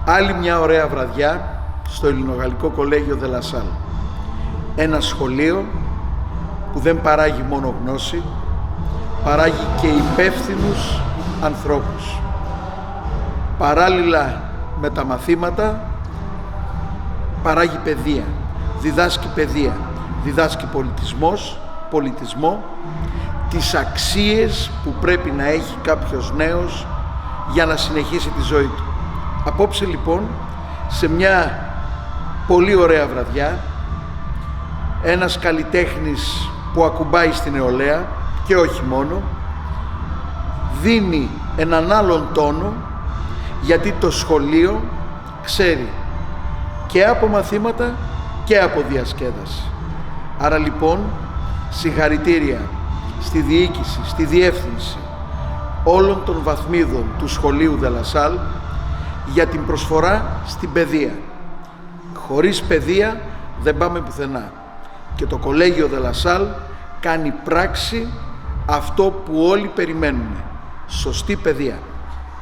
Άλλη μια ωραία βραδιά στο Ελληνογαλλικό Κολέγιο Δε Λα Σάλ. Ένα σχολείο που δεν παράγει μόνο γνώση, παράγει και υπεύθυνους ανθρώπους. Παράλληλα με τα μαθήματα, παράγει παιδεία, διδάσκει παιδεία, διδάσκει πολιτισμό, τις αξίες που πρέπει να έχει κάποιος νέος για να συνεχίσει τη ζωή του. Απόψε λοιπόν, σε μια πολύ ωραία βραδιά, ένας καλλιτέχνης που ακουμπάει στην νεολαία και όχι μόνο, δίνει έναν άλλον τόνο, γιατί το σχολείο ξέρει και από μαθήματα και από διασκέδαση. Άρα λοιπόν, συγχαρητήρια στη διοίκηση, στη διεύθυνση όλων των βαθμίδων του σχολείου Δε Λα Σάλ για την προσφορά στην παιδεία. Χωρίς παιδεία δεν πάμε πουθενά. Και το Κολέγιο Δε Λα Σάλ κάνει πράξη αυτό που όλοι περιμένουμε. Σωστή παιδεία.